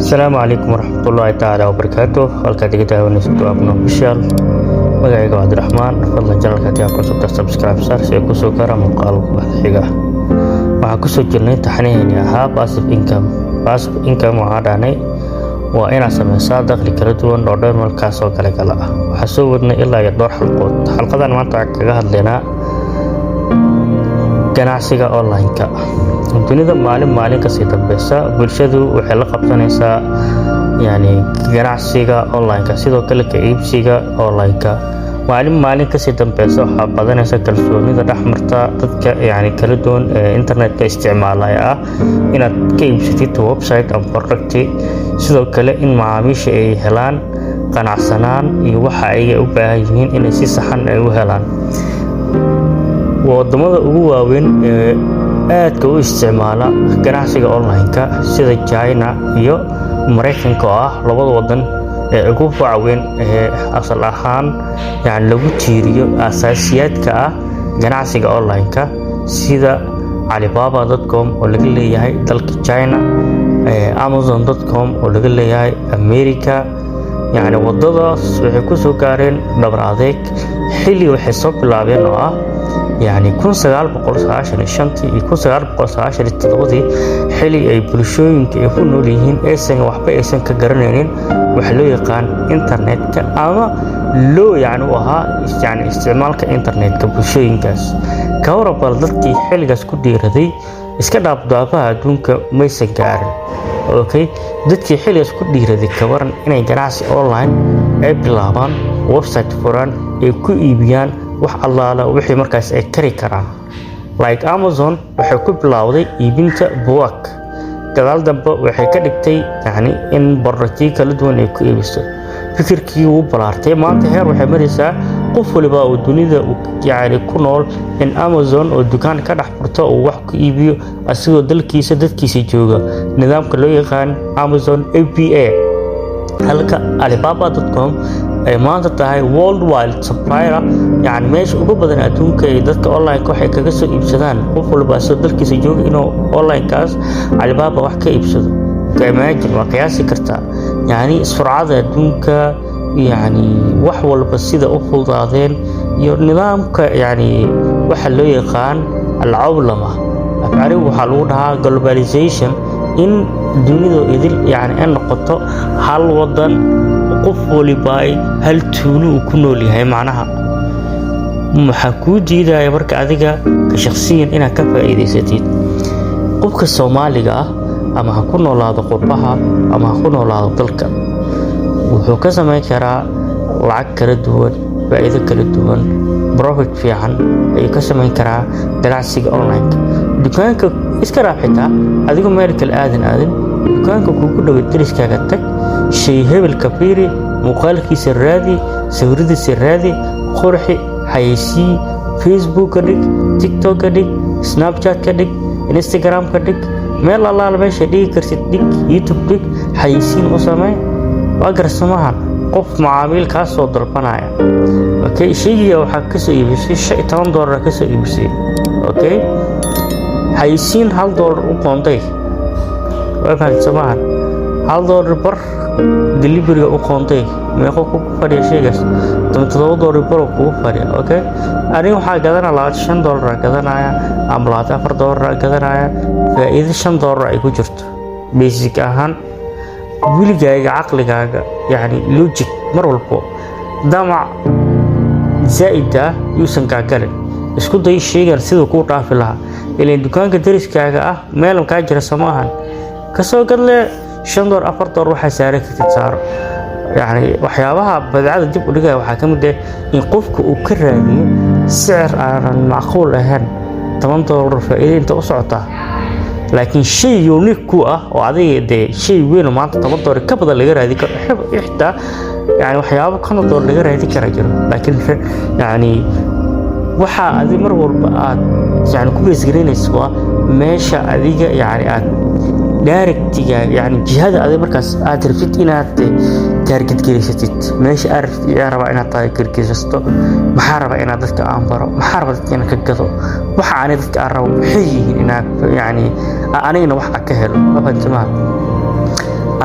السلام عليكم ورحمة الله تعالى وبركاته. halkaad iga daawanaysid waa Abno Official. magacayga waa Cabdiraxmaan. fadlan channelka haddii aad ku cusubtahay subscribe saar si ay ku soo gaaraan muuqaalka xiga. waxaan ku soo jirnay taxanaheeni ahaa passive income. passive income waxaa dhahnay waa inaad samaysaa dakhli kala duwan oo dhan markaas oo kala ah. waxaan soo wadnay ilaa iyo dhowr xalqood. xalqadan maanta waxaan kaga hadlaynaa ganacsiga online-ka. dunida maalin ka sii dambaysa bulshadu waxay la qabsanaysaa ganacsiga online-ka, sidoo kale ka iibsiga online-ka. maalin ka sii dambaysa waxaa badanaysa kalsoonida dhexmarta dadka kala duwan ee internetka isticmaalaya inaad ka iibsatid website ama product, sidoo kale in macaamiisha ay helaan qanacsanaan iyo waxa ay u baahan yihiin inay si saxan ay u helaan. wadamada ugu waaweyn ee aadka u isticmaala ganacsiga online-ka sida China iyo Mareykanka oo ah labada wadan ee ugu waaweyn ee asal ahaan lagu tiiriyo asaasiyaadka ganacsiga online-ka, sida Alibaba.com oo laga leeyahay dalka China, Amazon.com oo laga leeyahay America. wadadaas waxay ku soo gaareen dhabar adeeg xilli waxay soo bilaabeen oo ah 1995 iyo 1997 xilli ay bulshooyinka ay ku nool yihiin aysan waxba aysan ka garanaynin waxa loo yaqaan internetka ama loo u ahaa isticmaalka internetka bulshooyinkaas. ka warabal dadkii xilligaas ku dhiiraday iska dhaafdaafaha adduunka maysan gaarin. dadkii xilligaas ku dhiiraday ka waran inay ganacsi online ay bilaabaan, website furan ay ku iibiyaan wax allaala wixii markaas ay kari karaan. like Amazon waxay ku bilowday iibinta buugaag, gadaal dambe waxay ka dhigtay in barnaamijyo kala duwan ay ku iibiso. fikirkii uu balaartay maanta heer waxay maraysaa qof waliba oo dunida ku nool in Amazon oo dukaan ka dhex furto oo wax ku iibiyo asigoo dadkiisa jooga. nidaamka loo yaqaan Amazon APA, halka Alibaba.com ay maanta tahay worldwide supplier, meesha ugu badan adduunka ee dadka online-ka waxay kaga soo iibsadaan. qof walba asoo dalkiisa jooga inuu online-kaas Alibaba wax ka iibsado. imagine waa qiyaasi kartaa surcada adduunka, wax walba sida u fududaadeen iyo nidaamka waxa loo yaqaan al-cawlama afcarigu waxaa lagu dhahaa globalization, in dunida idil ay noqoto hal wadan, qof waliba hal tuulo uu ku nool yahay. macnaha maxaa kuu diidaya marka adiga ka shakhsiyan inaad ka faa'iidaysatid? qofka Soomaaliga ama ha ku noolaado qurbaha ama ha ku noolaado dalka, wuxuu ka samayn karaa lacag kala duwan, faa'iido kala duwan, profit fiican ayuu ka samayn karaa ganacsiga online-ka. dukaanka iska raaxita adigu meel kale aadin dukaanka kuugu dhow dariskaaga tag, shay hebelka fiiri, muuqaalkiisa raadi, sawiradiisa raadi, qurxi, xayeysiin, Facebook ka dhig, TikTok ka dhig, Snapchat ka dhig, Instagram ka dhig, meel allaala meesha dhigi kartid dhig, YouTube dhig, xayeysiin u samee. waa garsamaha qof macaamiil ka soo dalbanaya. shayga waxaa ka soo iibisay $10 ka soo iibisay. xayeysiin $1 u qoonday. waa garsamaha $1 bar delivery u qoonday. meeqo ku fadhiya shaygaas $7 bar ku fadhiya. aniga waxaa gadanaa $5 gadanaya ama $4 gadanaya, faa'iido $5 ay ku jirto. basic ahaan wiligaaga caqligaaga logic mar walbo damac zaa'ida yuusan gaagalin. isku day shaygan sidoo ku dhaafi lahaa ilaa dukaanka dariskaaga meel ka jira samaahan ka soo gadle $5 $4 waxa saaran kartid saaro. waxyaabaha badacada dib u dhigaya waxaa ka mid in qofku uu ka raadiyo sicir aan macquul ahayn. $10 faa'iido inta u socota, laakiin shay unique ku oo adiga shay weyn maanta $10 ka badan laga raadi karo. xitaa waxyaabo $10 laga raadi kara jiro, laakiin waxa adiga mar walba aad ku beesgareynayso waa meesha adiga aad directiga jihada adiga markaas aad rabtid inaad target geliysatid. meesha aad rabaa inaad target gelisato, maxaa rabaa inaad dadka aan baro, maxaa rabaa dadka inaad ka gado, waxa aan dadka aan rabo maxay yihiin inaad anigana wax ka helo.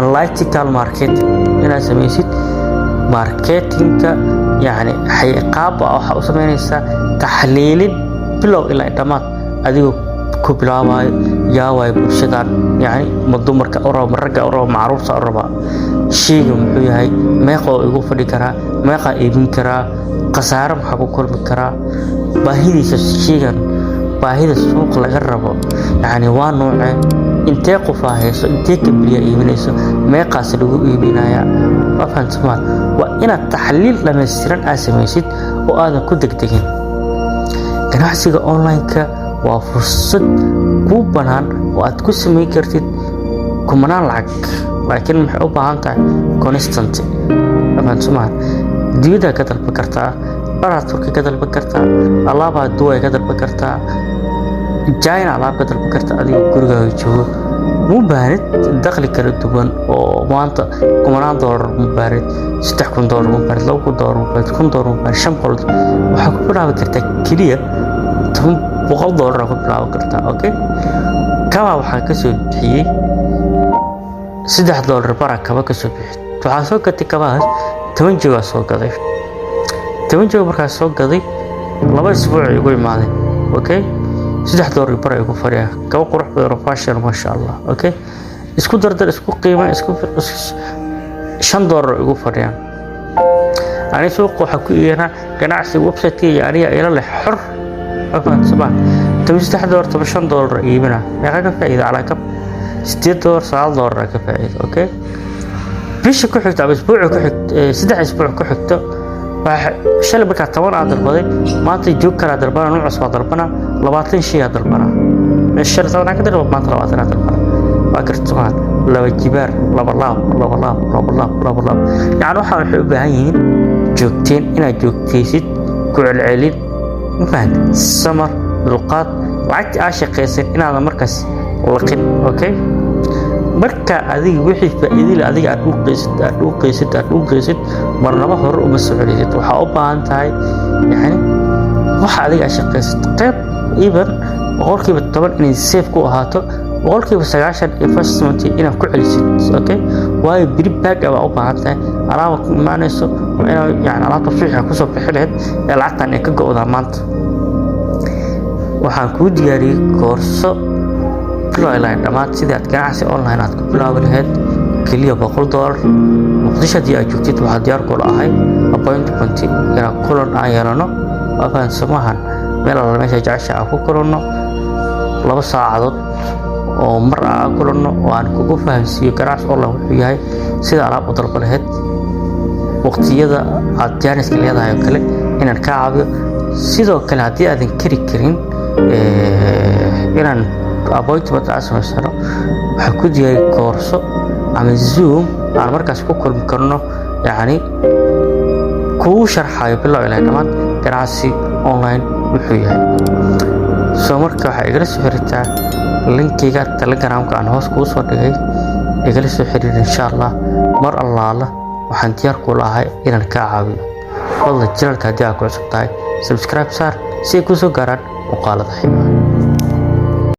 analytical marketing inaad samaysid marketingka yani qaab waxa u sameynaysaa taxliilin bilow ilaa dhammaad adigoo ku bilaabayo yaa way bulshadan yani ma dumarka ma ragga ma caruurta raba sheyga muxuu yahay meeqa igu fadhi karaa meeqa iibin karaa qasaaro maxaa ku kulmi karaa baahidiisa sheygan baahida suuq laga rabo yani waa noocee intee qof hayso intee kabliya iibinayso meeqaas lagu iibinaya waa fahantamaa waa inaad taxliil dhameystiran aad samaysid oo aadan ku degdegin ganacsiga online-ka waa fursad ku banaan oo aad ku sameyn kartid kumanaan lacag laakiin maxay u baahan tahay constant fahantamaa dibadda ka dalban kartaa baraad turki ka dalban kartaa alaabaa duway ka dalban kartaa China alaab ka dalban kartaa adigoo gurigaaga joogo mu baarid dakhli kala duwan oo maanta kumanaan $100 mu baarid $6,000 mu baarid $2,000 mu baarid $1,000 mu baarid $500 waxaa ku bilaabi kartaa keliya $100 ku bilaabi kartaa okay kaba waxaa ka soo bixiyay $3 bara kaba ka soo bixiyay waxaa soo gatay kabaas 10 joog soo gaday 10 joog markaa soo gaday 2 isbuuc igu imaadeen okay $3 bara igu fariya kaba qurux badan fashion ma sha Allah okay isku dardar isku qiimo isku $5 igu fariya ani suuq waxa ku yeena ganacsi website-ka aniga ila leh xor afan sabah $3 $5 iibina meeqa ka faa'iido ala kab $6 ka faa'iido okay bisha ku xigta isbuuc ku xigta 3 isbuuc ku xigta shalay markaa 10 aad dalbaday maanta joog kala dalbana nooc cusub dalbana 20 shay dalbana meesha sawirka ka dalbada maanta 20 aad dalbana waa kartaan laba jibaar laba laab yani waxa waxay u baahan yihiin joogteen inaad joogtaysid ku celcelin mafahad samar dulqaad lacag aad shaqaysan inaad markaas laqin okay marka adiga wixii faa'iido leh adiga aad u qeysid marnaba hor uma socolaysid waxa u baahan tahay yani waxa adiga shaqaysid qayb even boqolkiiba 10 in safe ku ahaato boqolkiiba 90 investment inaad ku celisid okay way biri bag u baahan tahay alaab ku imaanayso yani alaabta fiican ku soo bixileed ee lacagtan ay ka go'daa maanta waxaan ku diyaariyay koorso online dhammaad sidii aad ganacsi online aad ku bilaabi lahayd kaliya $100 muqdisho haddii aad joogtid waxaa diyaar ku lahay appointment inaan kulan aan yeelano afaan samahan meel alla meesha jecesha aan ku kulanno 2 saacadood oo mar aan kulanno oo aan kugu fahansiiyo ganacsi online wuxuu yahay sida alaab u dalban lahayd waqtiyada aad jaaniska leedahay oo kale inaan ka caawiyo sidoo kale haddii aadan kari karin inaan appointment asmasano waxa ku diyaar koorso ama Zoom aan markaas ku kulmi karno yani ku sharxayo bilow ilaa dhammaan ganacsi online wuxuu yahay soo marka waxa igala soo xiriirtaa linkiga Telegram-ka aan hoos ku soo dhigay igala soo xiriir insha Allah mar Allah waxaan diyaar ku lahay inaan ka caawiyo walla channelka haddii aad ku cusub tahay subscribe saar si ay ku soo gaaraan muuqaalada xiga